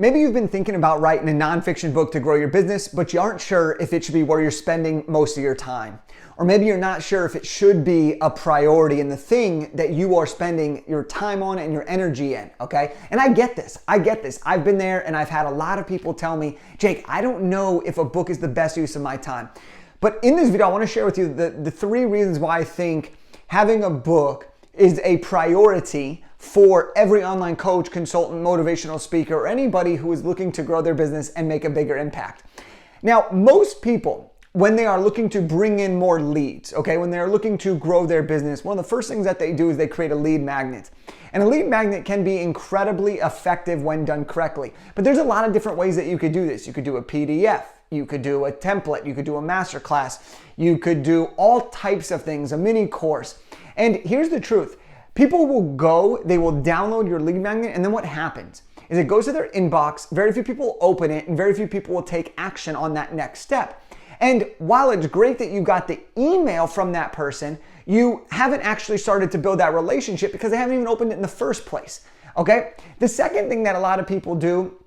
Maybe you've been thinking about writing a nonfiction book to grow your business, but you aren't sure if it should be where you're spending most of your time. Or maybe you're not sure if it should be a priority in the thing that you are spending your time on and your energy in, okay? And I get this. I've been there and I've had a lot of people tell me, Jake, I don't know if a book is the best use of my time. But in this video, I want to share with you the 3 reasons why I think having a book is a priority for every online coach, consultant, motivational speaker, or anybody who is looking to grow their business and make a bigger impact. Now, most people, when they are looking to bring in more leads, okay, when they're looking to grow their business, one of the first things that they do is they create a lead magnet. And a lead magnet can be incredibly effective when done correctly. But there's a lot of different ways that you could do this. You could do a PDF, you could do a template, you could do a masterclass, you could do all types of things, a mini course. And here's the truth. People will go, they will download your lead magnet, and then what happens is it goes to their inbox, very few people open it, and very few people will take action on that next step. And while it's great that you got the email from that person, you haven't actually started to build that relationship because they haven't even opened it in the first place, okay? The second thing that a lot of people do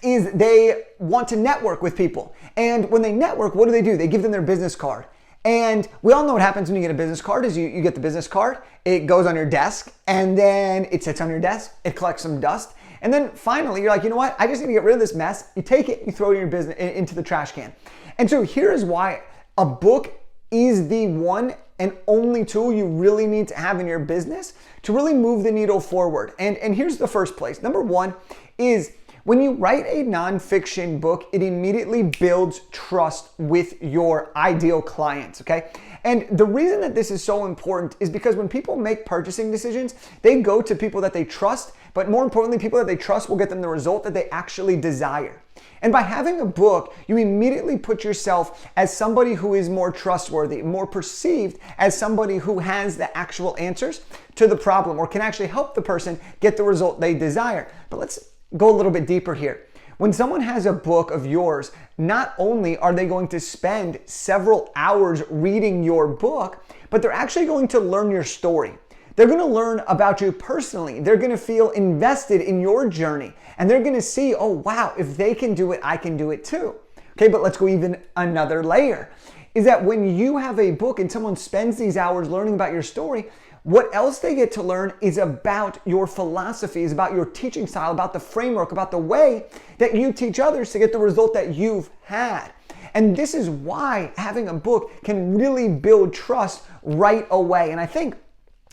is they want to network with people. And when they network, what do? They give them their business card. And we all know what happens when you get a business card is you get the business card, it goes on your desk, and then it sits on your desk, it collects some dust, and then finally you're like, you know what, I just need to get rid of this mess. You take it, you throw your business into the trash can. And so here is why a book is the one and only tool you really need to have in your business to really move the needle forward. And here's the first place. Number 1 is when you write a nonfiction book, it immediately builds trust with your ideal clients, okay? And the reason that this is so important is because when people make purchasing decisions, they go to people that they trust, but more importantly, people that they trust will get them the result that they actually desire. And by having a book, you immediately put yourself as somebody who is more trustworthy, more perceived as somebody who has the actual answers to the problem or can actually help the person get the result they desire. But let's go a little bit deeper here. When someone has a book of yours, not only are they going to spend several hours reading your book, but they're actually going to learn your story. They're going to learn about you personally. They're going to feel invested in your journey. And they're going to see, oh, wow, if they can do it, I can do it too. Okay, but let's go even another layer. Is that when you have a book and someone spends these hours learning about your story, what else they get to learn is about your philosophy, is about your teaching style, about the framework, about the way that you teach others to get the result that you've had. And this is why having a book can really build trust right away. And I think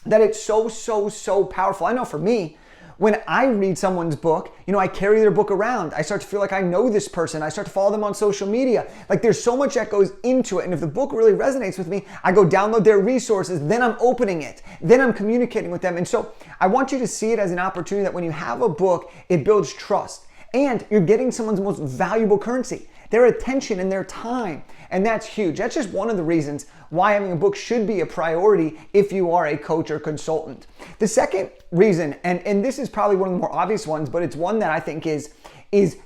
that it's so powerful. I know for me, when I read someone's book, I carry their book around. I start to feel like I know this person. I start to follow them on social media. Like there's so much that goes into it. And if the book really resonates with me, I go download their resources, then I'm opening it, then I'm communicating with them. And so I want you to see it as an opportunity that when you have a book, it builds trust. And you're getting someone's most valuable currency, their attention and their time. And that's huge. That's just one of the reasons why having a book should be a priority if you are a coach or consultant. The second reason, and this is probably one of the more obvious ones, but it's one that I think is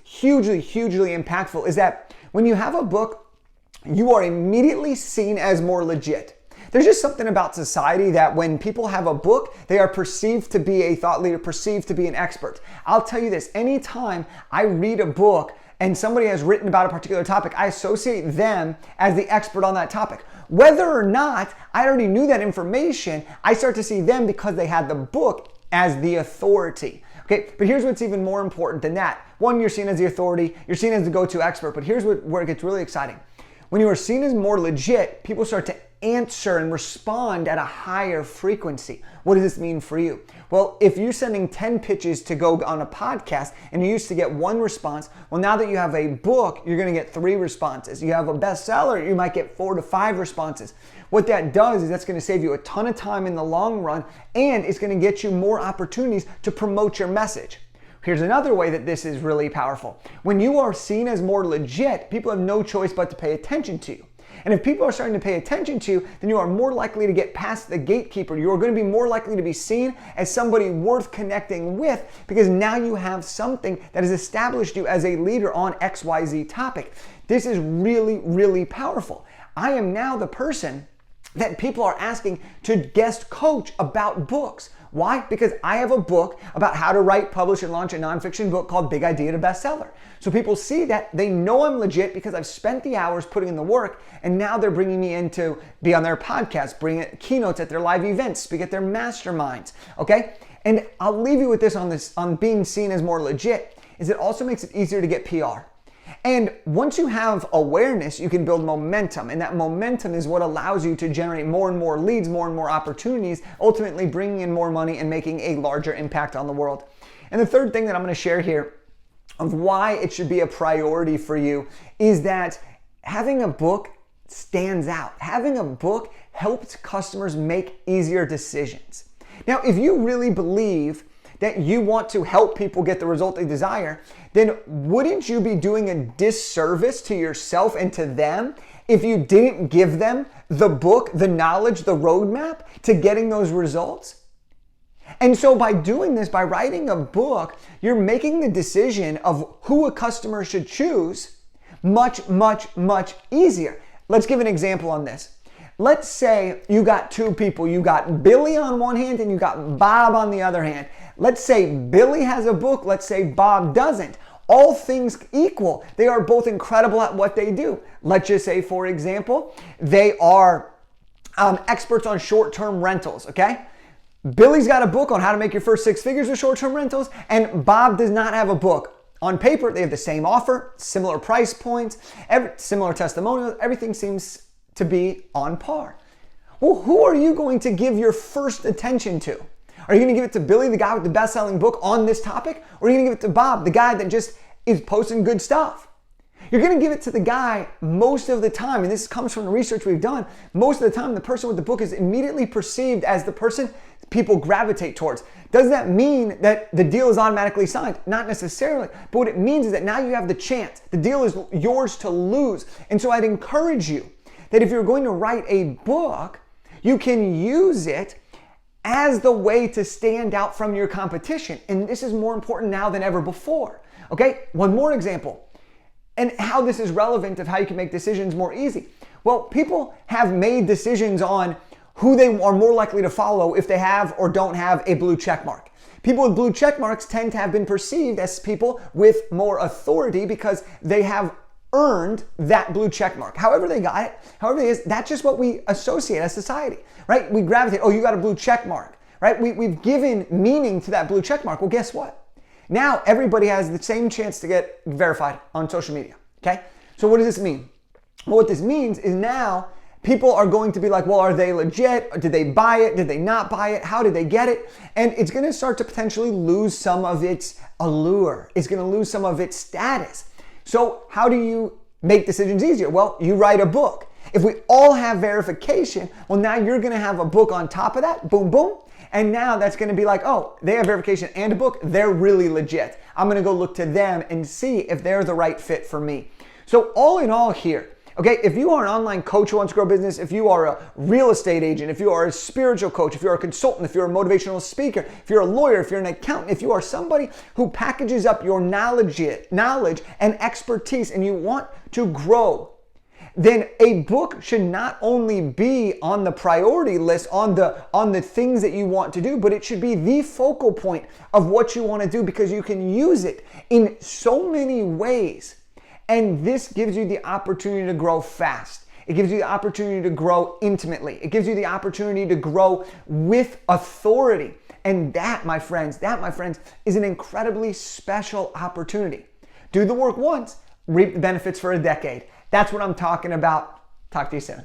hugely impactful, is that when you have a book, you are immediately seen as more legit. There's just something about society that when people have a book, they are perceived to be a thought leader, perceived to be an expert. I'll tell you this, anytime I read a book and somebody has written about a particular topic, I associate them as the expert on that topic. Whether or not I already knew that information, I start to see them because they had the book as the authority. Okay, but here's what's even more important than that. 1, you're seen as the authority, you're seen as the go-to expert, but here's where it gets really exciting. When you are seen as more legit, people start to answer and respond at a higher frequency. What does this mean for you? Well, if you're sending 10 pitches to go on a podcast and you used to get 1 response, well, now that you have a book, you're going to get 3 responses. You have a bestseller, you might get 4 to 5 responses. What that does is that's going to save you a ton of time in the long run, and it's going to get you more opportunities to promote your message. Here's another way that this is really powerful. When you are seen as more legit, people have no choice but to pay attention to you. And if people are starting to pay attention to you, then you are more likely to get past the gatekeeper. You are going to be more likely to be seen as somebody worth connecting with because now you have something that has established you as a leader on XYZ topic. This is really powerful. I am now the person that people are asking to guest coach about books. Why? Because I have a book about how to write, publish, and launch a nonfiction book called Big Idea to Bestseller. So people see that, they know I'm legit because I've spent the hours putting in the work, and now they're bringing me in to be on their podcast, bring keynotes at their live events, speak at their masterminds, okay? And I'll leave you with this on being seen as more legit, is it also makes it easier to get PR. And once you have awareness, you can build momentum. And that momentum is what allows you to generate more and more leads, more and more opportunities, ultimately bringing in more money and making a larger impact on the world. And the third thing that I'm going to share here of why it should be a priority for you is that having a book stands out. Having a book helps customers make easier decisions. Now, if you really believe that you want to help people get the result they desire, then wouldn't you be doing a disservice to yourself and to them if you didn't give them the book, the knowledge, the roadmap to getting those results? And so by doing this, by writing a book, you're making the decision of who a customer should choose much, much, much easier. Let's give an example on this. Let's say you got two people. You got Billy on one hand and you got Bob on the other hand. Let's say Billy has a book. Let's say Bob doesn't. All things equal, they are both incredible at what they do. Let's just say, for example, they are experts on short-term rentals, okay? Billy's got a book on how to make your first 6 figures with short-term rentals, and Bob does not have a book. On paper, they have the same offer, similar price points, similar testimonials. Everything seems to be on par. Well, who are you going to give your first attention to? Are you going to give it to Billy, the guy with the best-selling book on this topic? Or are you going to give it to Bob, the guy that just is posting good stuff? You're going to give it to the guy most of the time, and this comes from the research we've done. Most of the time, the person with the book is immediately perceived as the person people gravitate towards. Does that mean that the deal is automatically signed? Not necessarily, but what it means is that now you have the chance. The deal is yours to lose. And so I'd encourage you that if you're going to write a book, you can use it as the way to stand out from your competition. And this is more important now than ever before. Okay, one more example. And how this is relevant of how you can make decisions more easy. Well, people have made decisions on who they are more likely to follow if they have or don't have a blue check mark. People with blue check marks tend to have been perceived as people with more authority because they have earned that blue check mark. However they got it, however it is, that's just what we associate as society, right? We gravitate, oh, you got a blue check mark, right? We've given meaning to that blue check mark. Well, guess what? Now everybody has the same chance to get verified on social media, okay? So what does this mean? Well, what this means is now people are going to be like, well, are they legit? Did they buy it? Did they not buy it? How did they get it? And it's going to start to potentially lose some of its allure. It's going to lose some of its status. So how do you make decisions easier? Well, you write a book. If we all have verification, well, now you're going to have a book on top of that. Boom, boom. And now that's going to be like, oh, they have verification and a book. They're really legit. I'm going to go look to them and see if they're the right fit for me. So all in all here, okay, if you are an online coach who wants to grow business, if you are a real estate agent, if you are a spiritual coach, if you're a consultant, if you're a motivational speaker, if you're a lawyer, if you're an accountant, if you are somebody who packages up your knowledge and expertise and you want to grow, then a book should not only be on the priority list, on the things that you want to do, but it should be the focal point of what you want to do because you can use it in so many ways. And this gives you the opportunity to grow fast. It gives you the opportunity to grow intimately. It gives you the opportunity to grow with authority. And that, my friends, is an incredibly special opportunity. Do the work once, reap the benefits for a decade. That's what I'm talking about. Talk to you soon.